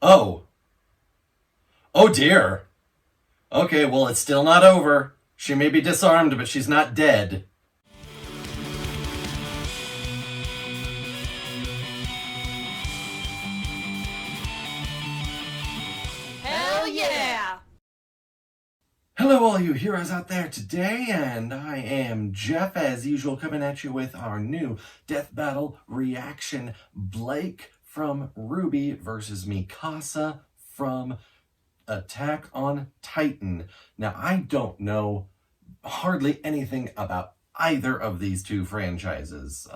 Oh. Oh dear. Okay, well, it's still not over. She may be disarmed, but she's not dead. Hell yeah! Hello, all you heroes out there today, and I am Jeff, as usual, coming at you with our new Death Battle reaction. Blake from RWBY versus Mikasa from Attack on Titan. Now, I don't know hardly anything about either of these two franchises.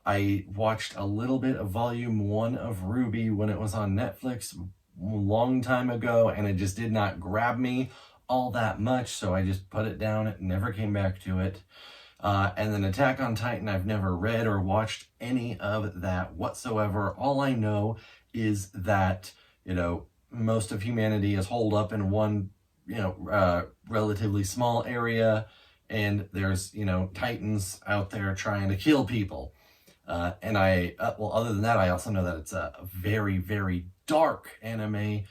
I watched a little bit of Volume 1 of RWBY when it was on Netflix a long time ago, and it just did not grab me all that much, so I just put it down and never came back to it. And then Attack on Titan, I've never read or watched any of that whatsoever. All I know is that, most of humanity is holed up in one, relatively small area, and there's, Titans out there trying to kill people. And other than that, I also know that it's a very, very dark anime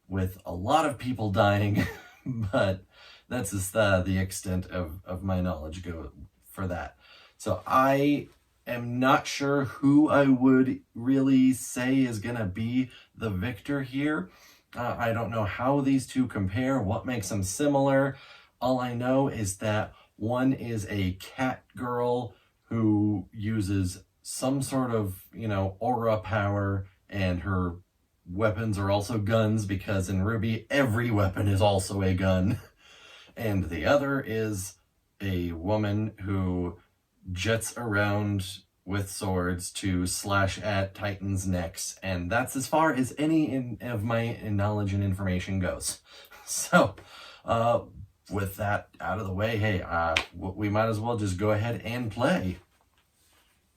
with a lot of people dying, but that's just the extent of my knowledge go for that. So I am not sure who I would really say is gonna be the victor here. I don't know how these two compare, what makes them similar. All I know is that one is a cat girl who uses some sort of, aura power, and her weapons are also guns, because in RWBY, every weapon is also a gun. And the other is a woman who jets around with swords to slash at Titans' necks, and that's as far as any of my knowledge and information goes. So, with that out of the way, hey, we might as well just go ahead and play.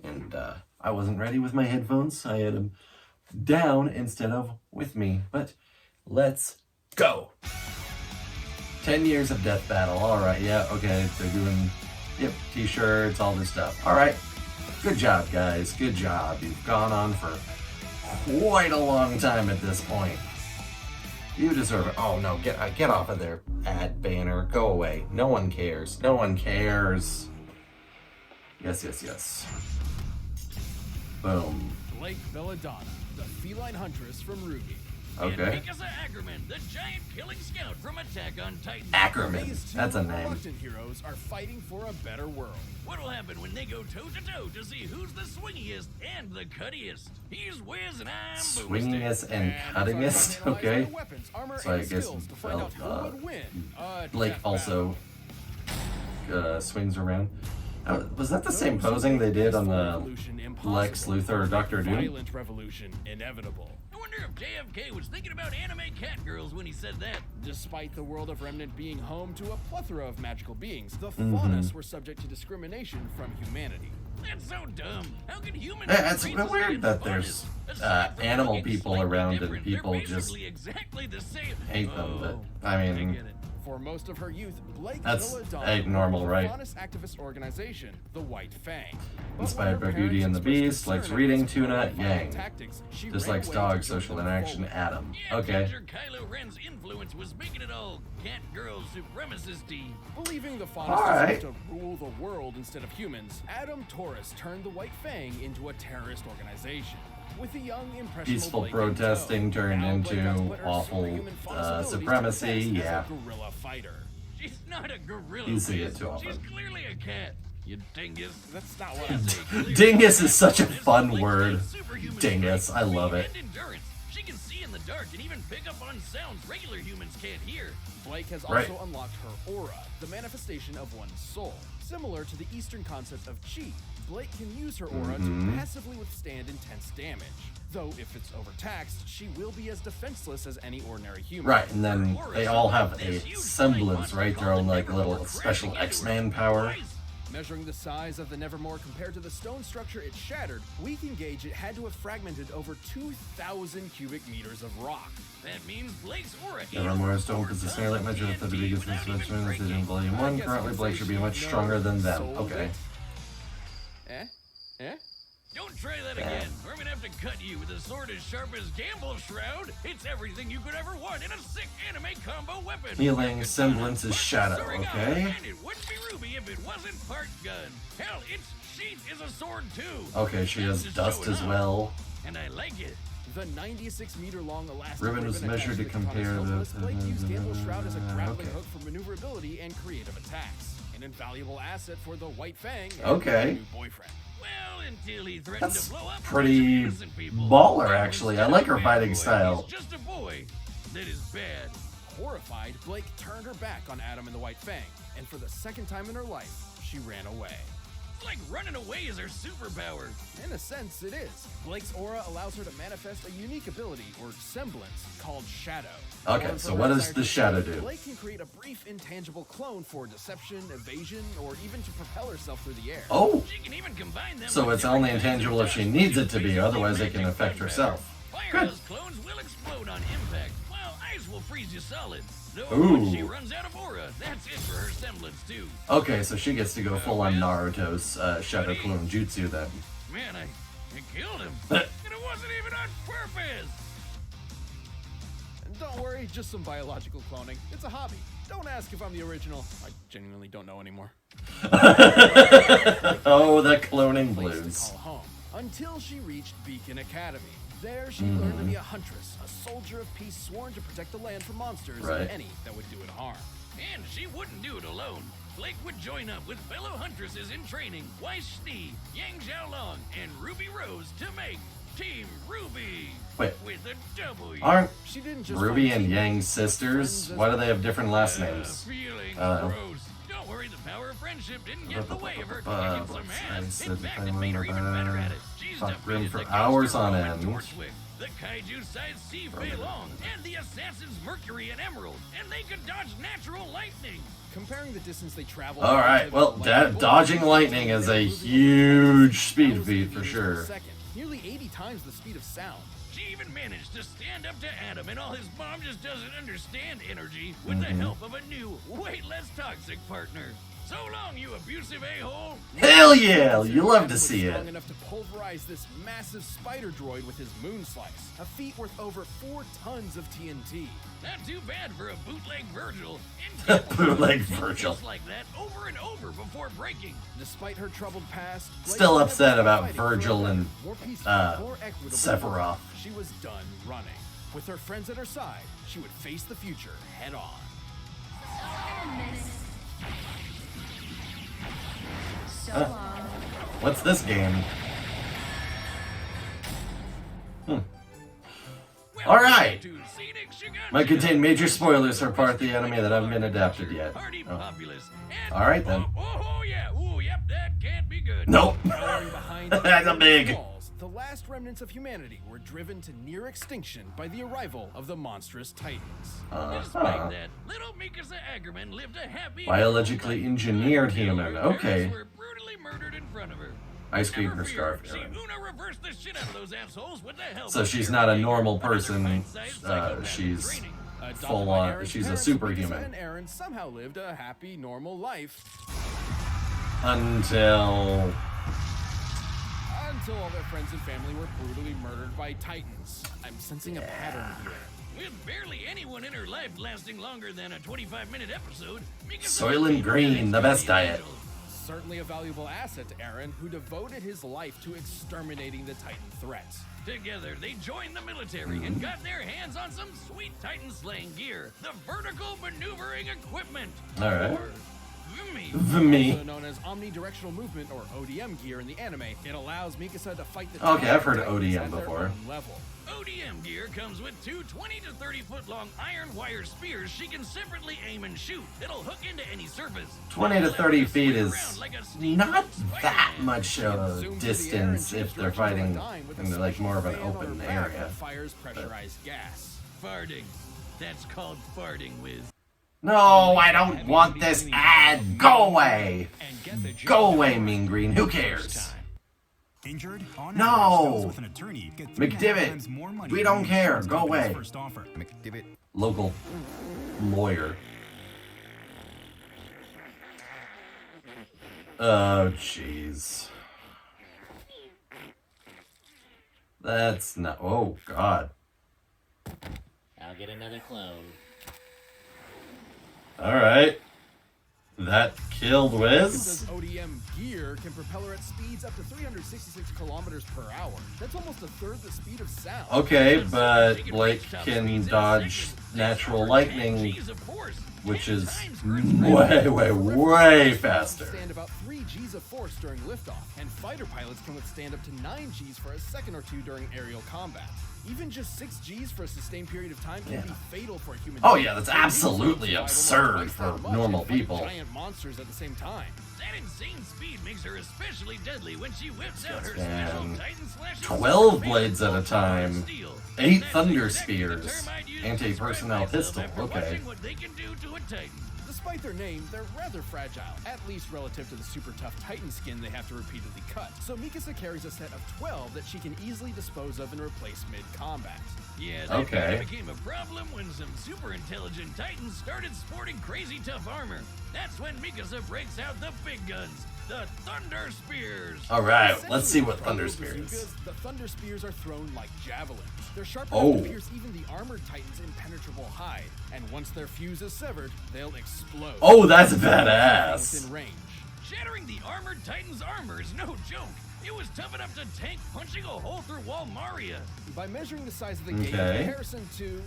And I wasn't ready with my headphones. I had them down instead of with me, but let's go. 10 years of Death Battle. All right, yeah, okay, they're doing, t-shirts, all this stuff. All right, good job, guys, good job. You've gone on for quite a long time at this point. You deserve it. Oh no, get off of there, ad banner. Go away. No one cares. No one cares. Yes. Boom. Blake Belladonna, the feline huntress from RWBY. Okay. And Mikasa Ackerman, the giant killing scout from Attack on Titan. Ackerman. These two That's a name. reluctant heroes are fighting for a better world. What'll happen when they go toe-to-toe to see who's the swingiest and the cuttiest? He's Wiz and I'm Swingingest and cuttingest. Okay. Weapons, armor, So I and guess skills to find out who would win. Blake Death also swings around. Was that the same posing they did on the Lex Luthor or Dr. Doom? Violent revolution inevitable. I wonder if JFK was thinking about anime cat girls when he said that. Despite the world of Remnant being home to a plethora of magical beings, the Faunus were subject to discrimination from humanity. That's so dumb. How can humans... Yeah, it's weird that there's animal people around and people just exactly the same. hate them, but I I mean, get it. For most of her youth, Blake That's Belladonna normal, right? Faunus activist organization, the White Fang. But Inspired when her by Beauty parents and the expressed Beast, likes concern reading, about tuna, violent Yang. tactics, she dislikes ran away dogs, to social join the interaction, fold. Adam. Yeah, Okay. Teacher Kylo Ren's influence was making it all cat girl supremacist-y. Believing the Faunus Alright. deserved to rule the world instead of humans, Adam Taurus turned the White Fang into a terrorist organization. With a young, impressionable Peaceful Blake in protesting tow, turned now Blake has into put her awful superhuman Faunus abilities to the supremacy, test as yeah. a guerrilla fighter. She's not a gorilla. You see it Wiz. too often. She's clearly a cat. You dingus. That's not what I'm saying. Dingus is such a fun word. Dingus, I love it. Endurance. She can see in the dark and even pick up on sounds regular humans can't hear. Blake has Right. also unlocked her aura, the manifestation of one's soul. Similar to the Eastern concept of chi, Blake can use her aura to passively withstand intense damage. Though if it's overtaxed, she will be as defenseless as any ordinary human. Right, and then they all have a semblance, right? Their own like little special X-Man power. Measuring the size of the Nevermore compared to the stone structure it shattered, we can gauge it had to have fragmented over 2,000 cubic meters of rock. That means Blake's aura. Nevermore Stone is the snare-like measure that the biggest instrument listed in Volume 1. Currently, Blake should be much stronger than them. Okay. Don't try that again, or I'm gonna have to cut you with a sword as sharp as Gamble's Shroud. It's everything you could ever want in a sick anime combo weapon. Healing semblance is shadow, okay? And it wouldn't be Ruby if it wasn't part gun. Hell, its sheath is a sword too. Okay, she has That's dust showing as off, well. and I like it. The 96-meter-long elastic Ribbon was measured to compare the... Blake used Gamble's Shroud as a grappling hook for maneuverability and creative attacks. An invaluable asset for the White Fang and Okay. her new boyfriend. Well, until he threatened That's to blow up pretty innocent people. baller, actually. I like her Bad fighting boy. style. He's just a boy. That is bad. Horrified, Blake turned her back on Adam and the White Fang, and for the second time in her life, she ran away. It's like running away is her superpower. In a sense, it is. Blake's aura allows her to manifest a unique ability, or semblance, called Shadow. Okay, Born so from what her does desire the to Shadow escape, do? Blake can create a brief, intangible clone for deception, evasion, or even to propel herself through the air. Oh! She can even combine them So with it's different only kinds intangible of if she dust, needs which it to be, basically otherwise it magic can affect fun herself. Fire Good. Dust clones will explode on impact, while ice will freeze you solid. Though Ooh. when she runs out of aura, that's it for her semblance too. Okay, so she gets to go full on Naruto's Shadow Clone Jutsu then. Man, I killed him. And it wasn't even on purpose. And don't worry, just some biological cloning. It's a hobby. Don't ask if I'm the original. I genuinely don't know anymore. Oh, the cloning Place to blues. call home. Until she reached Beacon Academy. There, she learned to be a huntress, a soldier of peace sworn to protect the land from monsters Right. and any that would do it harm. And she wouldn't do it alone. Blake would join up with fellow huntresses in training, Weiss Schnee, Yang Xiaolong, and Ruby Rose to make Team Ruby. Wait. With a W. Aren't She didn't just Ruby find and teammates, Yang but sisters? friends Why do as they have different last names? Feeling Uh, gross. Don't worry, the power of friendship didn't get in the way of her kicking some ass. In fact, it made her even better at it. She's Fuck Grim defeated for the hours Gangster on Roman end. Torchwick, the Kaiju-sized Sea Fei Long, and the Assassins Mercury and Emerald, and they could dodge natural lightning. Comparing the distance they travel. All right, well, dodging lightning is a huge speed feat for sure. Nearly 80 times the speed of sound. She even managed to stand up to Adam and all his mom just doesn't understand energy with the help of a new, way less toxic partner. So long, you abusive a-hole. Hell yeah! You love to see Strong it. enough to pulverize this massive spider droid with his moon slice, a feat worth over 4 tons of TNT. Not too bad for a bootleg Virgil. And Bootleg Virgil. just like that over and over before breaking. Despite her troubled past, Blake Still was upset never about fighting Virgil for a and, more peaceful, more equitable Sephiroth. world. She was done running. With her friends at her side, she would face the future head on. So long. What's this game? All right. To scenic Shiganshina. Might contain major spoilers for part of the anime that haven't been adapted yet. Hardy Oh. populace. And All right, then. Oh yeah. Oh yep. That can't be good. Nope. Cowering behind That's a big. walls, the last remnants of humanity were driven to near extinction by the arrival of the monstrous Titans. Despite that, little Mikasa Ackerman lived a happy, Biologically life engineered until human, her okay. parents were brutally murdered in front of her. Ice cream Never her fear, scarf. She Una reversed the shit out of those assholes with the help So of she's pure not a vigor, normal another person. bite-sized psychopath She's training. Adopted full by on. Aaron's She's a parents, superhuman. Mikasa and Aaron somehow lived a happy, normal life Until until all their friends and family were brutally murdered by Titans. I'm sensing a pattern here. With barely anyone in her life lasting longer than a 25-minute episode, Mikasa Soylent became Green, the an best diet. angel. Certainly a valuable asset to Aaron, who devoted his life to exterminating the Titan threat. Together, they joined the military and got their hands on some sweet Titan slaying gear, the vertical maneuvering equipment. All right. Or VMI. me. Also known as omnidirectional movement or ODM gear in the anime, it allows Mikasa to fight the Okay, I've heard of Titans ODM at their before. own level. ODM gear comes with two 20 to 30 foot long iron wire spears she can separately aim and shoot. It'll hook into any surface. 20 to 30 feet Swing is around like a sneaky not Spider-Man. that much Zoom through the air and distance change if they're direction to a fighting dime with a in like more of an special fan on open her back area. that fires pressurized gas. Farting. That's called farting, Wiz. No, I don't want this ad. Go away. Go away, Mean Green. Who cares? Injured? On No! average, those with an attorney get 3.5 McDivitt, times more money we than don't the care. insurance Go company's away. First offer. McDivitt. Local lawyer. Oh, jeez. That's not... Oh, God. I'll get another clone. Alright. That killed Mikasa's Wiz. ODM gear can propel her at speeds up to 366 kilometers per hour. That's almost a third the speed of sound. Okay, but Blake can dodge natural lightning, G's of force. which is 10 times way faster. Withstand about 3 Gs of force during liftoff, and fighter pilots can withstand up to 9 Gs for a second or two during aerial combat. Even just 6 Gs for a sustained period of time can be fatal for a human. Oh being. yeah, that's So Mikasa absolutely can survive absurd almost twice for that much normal and fight people. Giant monsters at the same time. That insane speed makes her especially deadly when she whips out her And special Titan slash 12 blades at a time, steel. 8 That's thunder exactly the spears, term I'd use to anti-personnel describe myself pistol. after Okay. watching what they can do to a Titan. Despite their name, they're rather fragile, at least relative to the super tough Titan skin they have to repeatedly cut. So Mikasa carries a set of 12 that she can easily dispose of and replace mid-combat. Yeah, that Okay. became a problem when some super intelligent Titans started sporting crazy tough armor. That's when Mikasa breaks out the big guns, the Thunder Spears. Alright, let's see what Essentially, Thunder with Spear is. bazookas, the Thunder Spears are thrown like javelins. They're sharp Oh. enough to pierce even the armored Titan's impenetrable hide, and once their fuse is severed, they'll explode. Oh, that's Within badass. range. Shattering the armored Titan's armor is no joke. It was tough enough to tank punching a hole through Wall Maria. By measuring the size of the gate in Okay. comparison to,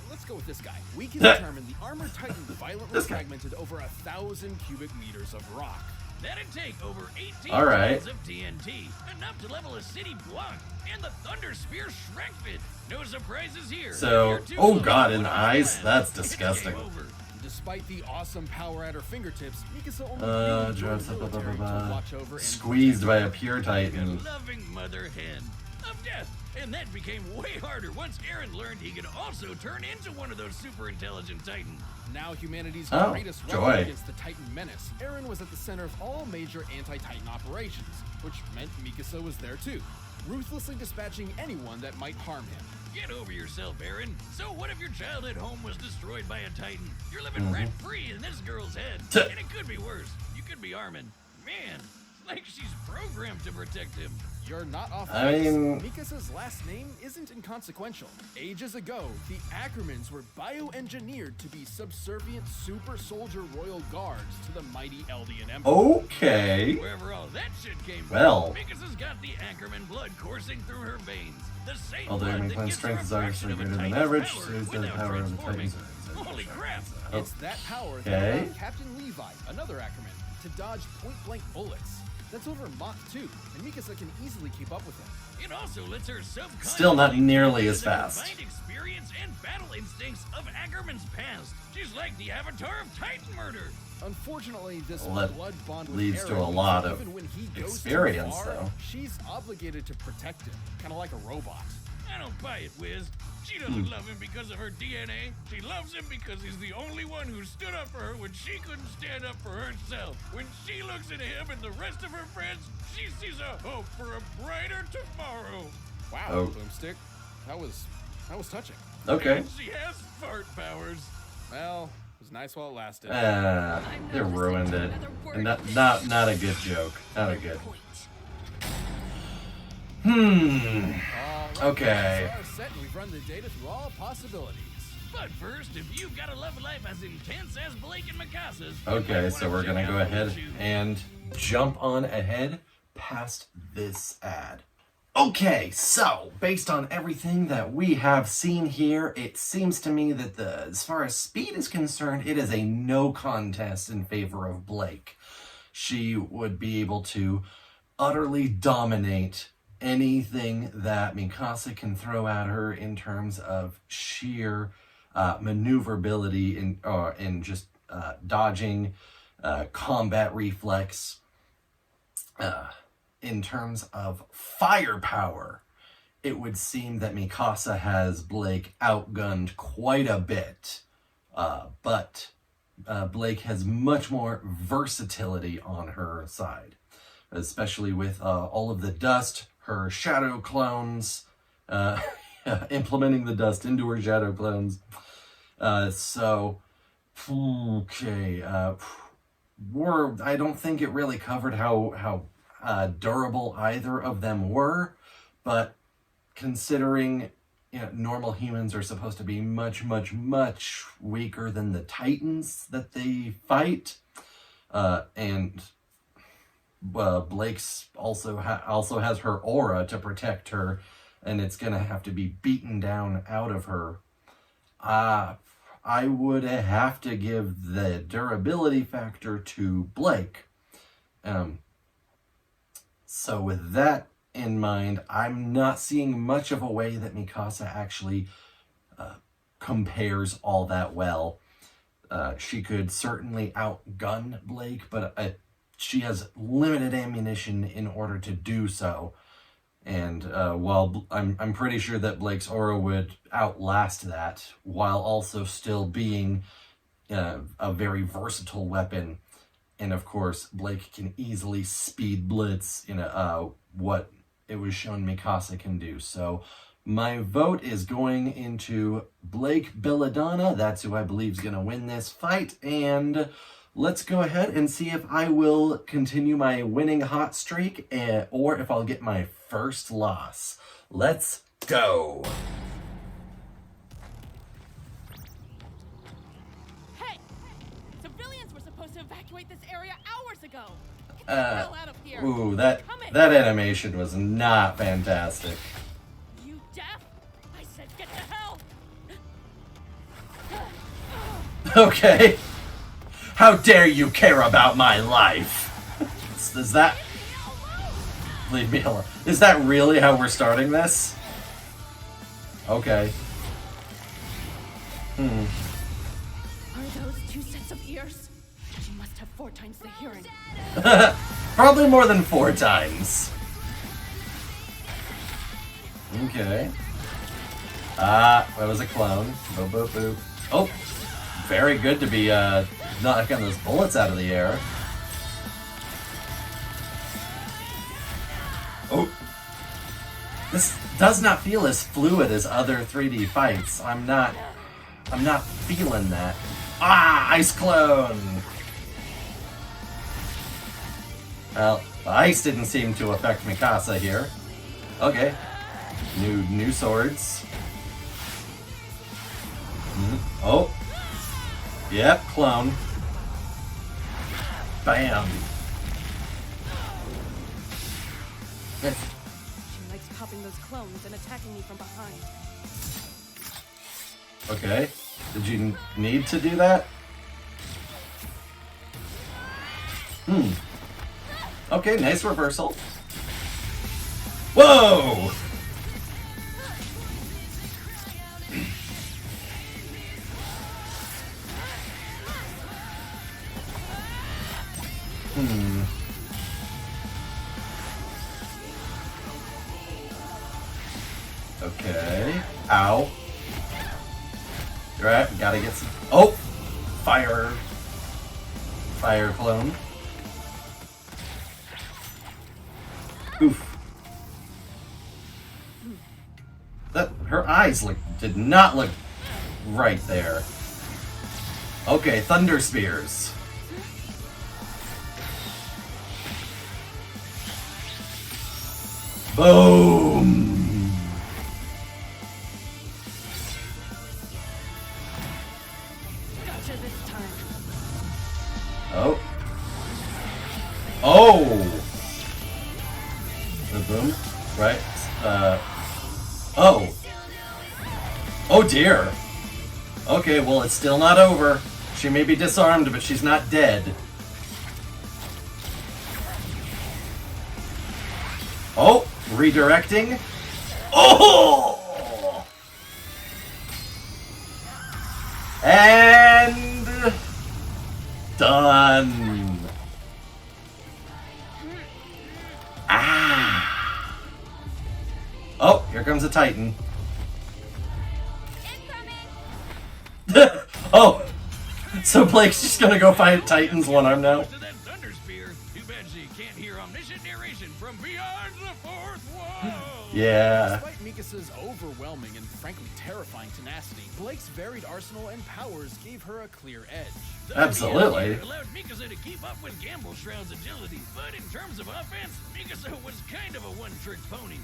let's go with this guy, we can determine the armored Titan violently This guy. fragmented over 1,000 cubic meters of rock. That'd take over 18 All right. tons of TNT, enough to level a city block, and the Thunder Spear shreked it. No surprises here. So- You're too oh close God, to in one the of eyes? them. That's It's disgusting. game over. Despite the awesome power at her fingertips, Mikasa only Drives joined up, the up, up, military up, to watch over and Squeezed by a pure A Titan. loving mother hen of death. And that became way harder once Eren learned he could also turn into one of those super intelligent Titans. Now humanity's Oh, greatest joy. weapon against the Titan menace, Eren was at the center of all major anti-Titan operations, which meant Mikasa was there too, ruthlessly dispatching anyone that might harm him. Get over yourself, Eren. So what if your childhood home was destroyed by a Titan? You're living rent-free in this girl's head. Tuh. And it could be worse. You could be Armin. Man, it's like she's programmed to protect him. You're not off I base. mean- Mikasa's last name isn't inconsequential. Ages ago, the Ackermans were bioengineered to be subservient super soldier royal guards to the mighty Eldian Empire. Okay. Wherever all that shit came Well. from, Mikasa's got the Ackerman blood coursing through her veins. The same Although blood Enemy that Clan's gives strength is her a fraction obviously of a greater than Titan's average, power so is the without power of the transforming. Titans. Holy crap! It's that power that Okay. allowed Captain Levi, another Ackerman, to dodge point-blank bullets. That's over Mach 2, and Mikasa can easily keep up with him. It also lets her subconsciously Still not nearly as use the fast. combined experience and battle instincts of Ackerman's past. She's like the avatar of Titan murder. Unfortunately, this Well, that blood bond with leads to Eren a lot means of even when he goes experience, too far, though. she's obligated to protect him, kind of like a robot. I don't buy it, Wiz. She doesn't love him because of her DNA. She loves him because he's the only one who stood up for her when she couldn't stand up for herself. When she looks at him and the rest of her friends, she sees a hope for a brighter tomorrow. Wow, Oh. Boomstick, that was touching. Okay. And she has fart powers. Well, it was nice while it lasted. They ruined it. And not a good joke. Not a good. Okay. So our set, and we've run the data through all possibilities. But first, if you've got a love life as intense as Blake and Mikasa's, Okay, so we're gonna go ahead and jump on ahead past this ad. Okay, so based on everything that we have seen here, it seems to me that as far as speed is concerned, it is a no contest in favor of Blake. She would be able to utterly dominate anything that Mikasa can throw at her in terms of sheer maneuverability in just dodging, combat reflex. In terms of firepower, it would seem that Mikasa has Blake outgunned quite a bit, but Blake has much more versatility on her side, especially with all of the dust, her shadow clones, implementing the dust into her shadow clones. I don't think it really covered how durable either of them were, but considering normal humans are supposed to be much, much, much weaker than the Titans that they fight. And Blake's also has her aura to protect her, and it's gonna have to be beaten down out of her. I would have to give the durability factor to Blake. So with that in mind, I'm not seeing much of a way that Mikasa actually compares all that well. She could certainly outgun Blake, but she has limited ammunition in order to do so. And while I'm pretty sure that Blake's aura would outlast that, while also still being a very versatile weapon. And of course, Blake can easily speed blitz, what it was shown Mikasa can do. So my vote is going into Blake Belladonna. That's who I believe is going to win this fight. And let's go ahead and see if I will continue my winning hot streak or if I'll get my first loss. Let's go. Hey! Civilians were supposed to evacuate this area hours ago. Get the hell out of here. Ooh, that animation was not fantastic. You deaf? I said get the hell. Okay. How dare you care about my life? Is that... Leave me alone. Is that really how we're starting this? Okay. Are those 2 sets of ears? She must have 4 times the hearing. Probably more than 4 times. Okay. That was a clone. Boop, boop, boop. Oh! Very good to be knocking those bullets out of the air. Oh! This does not feel as fluid as other 3D fights. I'm not feeling that. Ah! Ice clone! Well, the ice didn't seem to affect Mikasa here. Okay. New swords. Oh! Yep, clone. Bam! She likes popping those clones and attacking me from behind. Okay. Did you need to do that? Okay, nice reversal. Whoa! Okay. Ow. You're right, we gotta get some... Oh! Fire clone. Oof. Her eyes did not look right there. Okay, thunder spears. Boom! Gotcha this time. Oh. Oh! The boom? Right? Oh! Oh dear! Okay, well it's still not over. She may be disarmed, but she's not dead. Oh! Redirecting. Oh! And... done. Ah! Oh, here comes a Titan. Oh! So Blake's just gonna go fight Titans one arm now? To that thunder spear. Too bad she can't hear omniscient narration from beyond the fourth wall. Yeah. Despite Mikasa's overwhelming and frankly terrifying tenacity, Blake's varied arsenal and powers gave her a clear edge. The Absolutely. DNC allowed Mikasa to keep up with Gamble Shroud's agility, but in terms of offense, Mikasa was kind of a one-trick pony.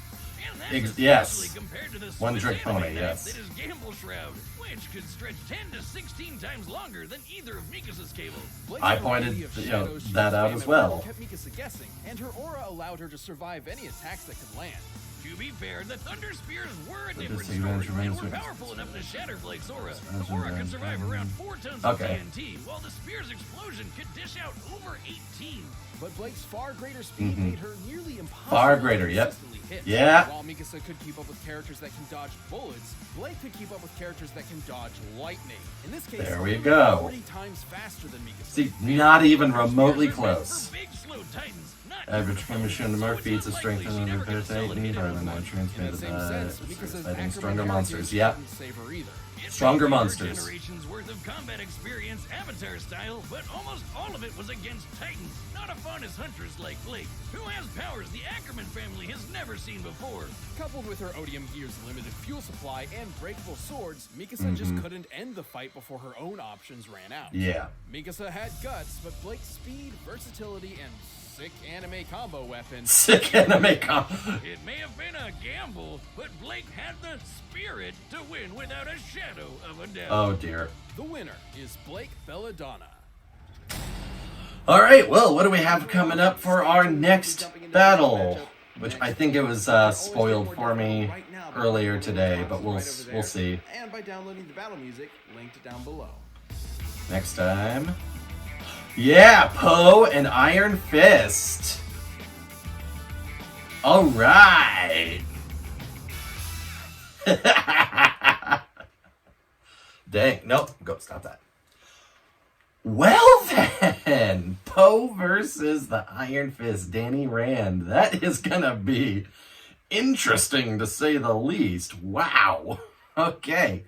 And that's yes. especially compared to the One-trick Swiss anime pony, knife yes. that is Gamble Shroud, which could stretch 10 to 16 times longer than either of Mikasa's cables. Blake's I variety pointed, of you know, shadows she that was out spam as at well. will kept Mikasa guessing, and her aura allowed her to survive any attacks that could land. To be fair, the Thunder Spears were a But different this story adventure and were remains- powerful enough to shatter Blake's aura. The aura could survive around 4 tons Okay. of TNT, while the Spear's explosion could dish out over 18. But Blake's far greater speed made her nearly impossible Far to greater, yep. consistently hit. Yeah. While Mikasa could keep up with characters that can dodge bullets, Blake could keep up with characters that can dodge lightning. In this case, There we nearly go. 40 times faster than Mikasa. See, not even remotely Spears are meant close. for big, slow titans, not Average for flame machine to so mark it's feats is unlikely strengthened she under never gets parasitic solid need hit rather than on one. In transmitted that same sense, Mikasa's fighting Ackerman stronger heritage monsters. Yep. didn't save her either. It Stronger may be her monsters. generation's worth of combat experience, Avatar style, but almost all of it was against titans, not a honest hunters like Blake, who has powers the Ackerman family has never seen before. Coupled with her Odium Gear's limited fuel supply and breakable swords, Mikasa just couldn't end the fight before her own options ran out. Yeah. Mikasa had guts, but Blake's speed, versatility, and sick anime combo weapon. Sick anime comp. It may have been a gamble, but Blake had the spirit to win without a shadow of a doubt. Oh dear. The winner is Blake Belladonna. All right, well, what do we have coming up for our next battle? Which I think it was spoiled for me earlier today, but we'll see. And by downloading the battle music linked down below. Next time. Yeah, Poe and Iron Fist. All right. Dang, nope, go, stop that. Well then, Poe versus the Iron Fist, Danny Rand. That is gonna be interesting to say the least. Wow. Okay.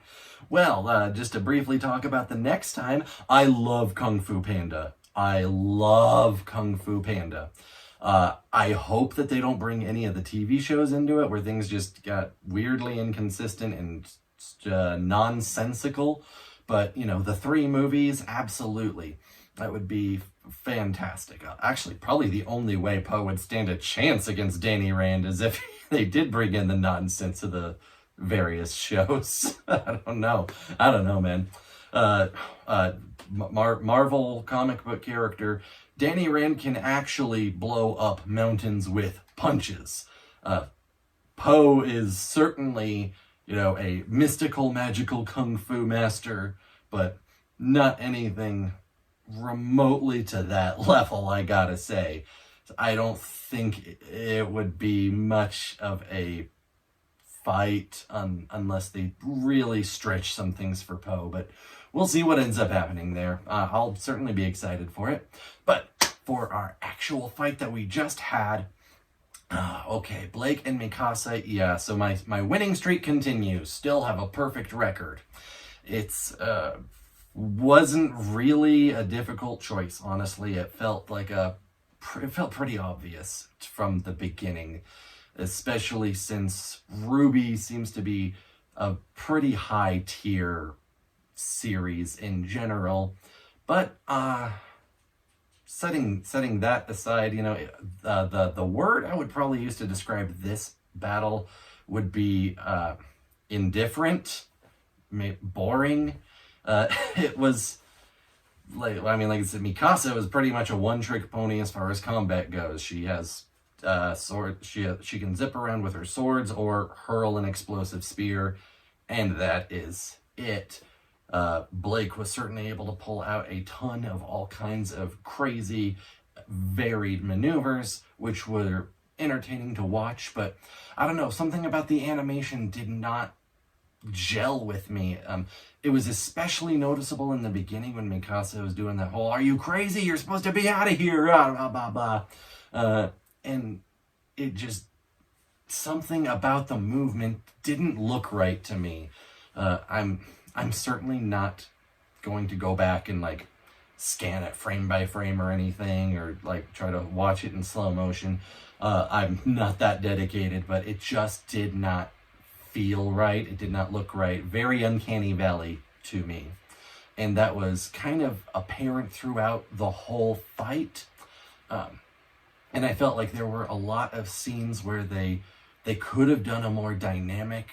Well, just to briefly talk about the next time, I love Kung Fu Panda. I love Kung Fu Panda. I hope that they don't bring any of the TV shows into it where things just got weirdly inconsistent and nonsensical. But, you know, the 3 movies, absolutely. That would be fantastic. Actually, probably the only way Poe would stand a chance against Danny Rand is if they did bring in the nonsense of the various shows. I don't know, man. Marvel comic book character Danny Rand can actually blow up mountains with punches. Poe is certainly, you know, a mystical, magical kung fu master, but not anything remotely to that level, I gotta say. I don't think it would be much of a fight unless they really stretch some things for Poe, but we'll see what ends up happening there. I'll certainly be excited for it. But for our actual fight that we just had, okay, Blake and Mikasa, yeah, so my winning streak continues. Still have a perfect record. It's wasn't really a difficult choice, honestly. It felt like it felt pretty obvious from the beginning, especially since RWBY seems to be a pretty high tier series in general. But setting that aside, you know, the word I would probably use to describe this battle would be indifferent, boring. It was like I said, Mikasa was pretty much a one-trick pony as far as combat goes. She has sword. She can zip around with her swords or hurl an explosive spear, and that is it. Blake was certainly able to pull out a ton of all kinds of crazy, varied maneuvers, which were entertaining to watch, but I don't know, something about the animation did not gel with me. It was especially noticeable in the beginning when Mikasa was doing that whole, "Are you crazy? You're supposed to be out of here!" Blah, blah, blah. And it just, something about the movement didn't look right to me. I'm certainly not going to go back and like scan it frame by frame or anything, or like try to watch it in slow motion. I'm not that dedicated, but it just did not feel right. It did not look right. Very uncanny valley to me. And that was kind of apparent throughout the whole fight. And I felt like there were a lot of scenes where they could have done a more dynamic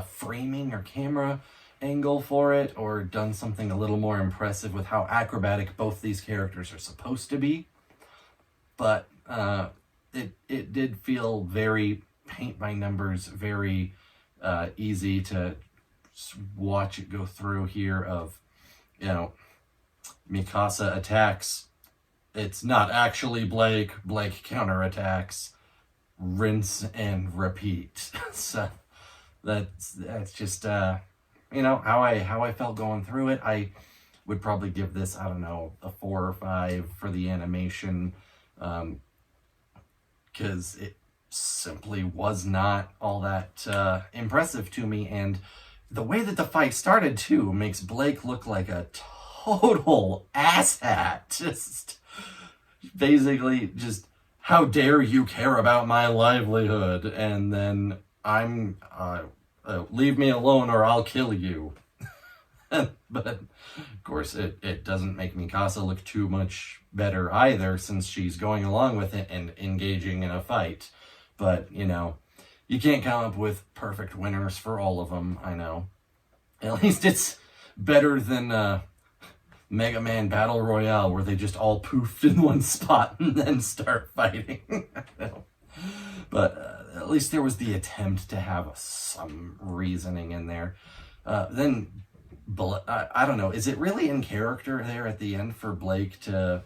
framing or camera angle for it, or done something a little more impressive with how acrobatic both these characters are supposed to be. But it did feel very paint by numbers, very easy to watch it go through here of, you know, Mikasa attacks. It's not actually Blake. Blake counterattacks. Rinse and repeat. So that's just you know, how I felt going through it. I would probably give this, I don't know, a 4 or 5 for the animation, because it simply was not all that impressive to me. And the way that the fight started too makes Blake look like a total asshat. Just basically just, how dare you care about my livelihood? And then I'm leave me alone or I'll kill you. But of course it doesn't make Mikasa look too much better either, since she's going along with it and engaging in a fight. But, you know, you can't come up with perfect winners for all of them, I know. At least it's better than Mega Man Battle Royale, where they just all poofed in one spot and then start fighting. But at least there was the attempt to have some reasoning in there. Then, I don't know, is it really in character there at the end for Blake to,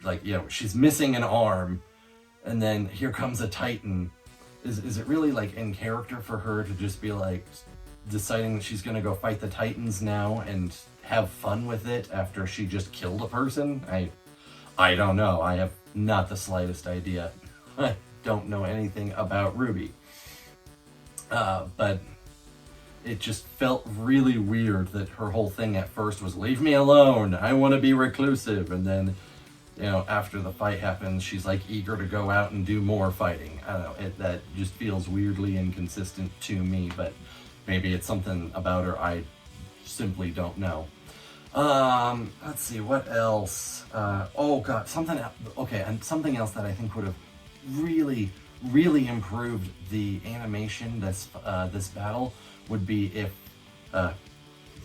like, you know, she's missing an arm, and then here comes a Titan. Is it really, like, in character for her to just be, like, deciding that she's gonna go fight the Titans now and have fun with it after she just killed a person? I don't know. I have not the slightest idea. I don't know anything about RWBY. But it just felt really weird that her whole thing at first was, leave me alone, I want to be reclusive, and then, you know, after the fight happens, she's like eager to go out and do more fighting. I don't know, that just feels weirdly inconsistent to me, but maybe it's something about her I simply don't know. Let's see, what else? Oh god, something else that I think would have really improved the animation this battle would be if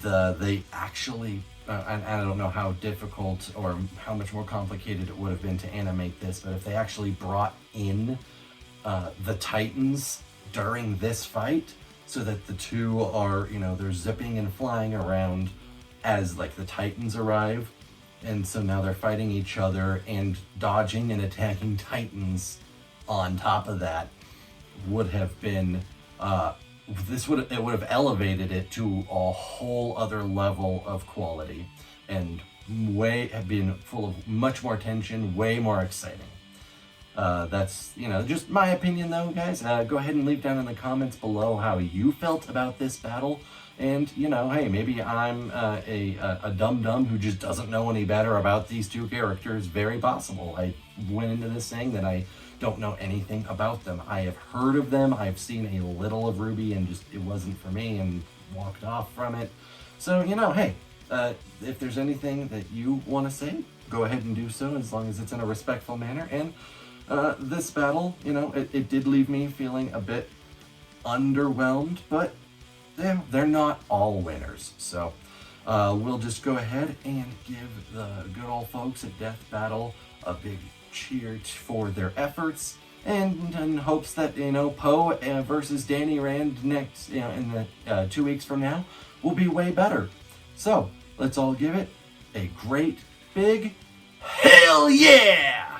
they actually and I don't know how difficult or how much more complicated it would have been to animate this, but if they actually brought in the Titans during this fight, so that the two are, you know, they're zipping and flying around as, like, the Titans arrive, and so now they're fighting each other and dodging and attacking Titans on top of that, would have been it would have elevated it to a whole other level of quality, and have been full of much more tension, way more exciting. That's, you know, just my opinion though, guys. Go ahead and leave down in the comments below how you felt about this battle. And, you know, hey, maybe I'm a dum-dum who just doesn't know any better about these two characters. Very possible. I went into this saying that I don't know anything about them. I have heard of them. I've seen a little of RWBY and just, it wasn't for me, and walked off from it. So, you know, hey, if there's anything that you want to say, go ahead and do so, as long as it's in a respectful manner. And this battle, you know, it did leave me feeling a bit underwhelmed, but they're not all winners. So we'll just go ahead and give the good old folks at Death Battle a big cheer for their efforts, and in hopes that, you know, Poe versus Danny Rand next, you know, in the 2 weeks from now, will be way better. So let's all give it a great big hell yeah!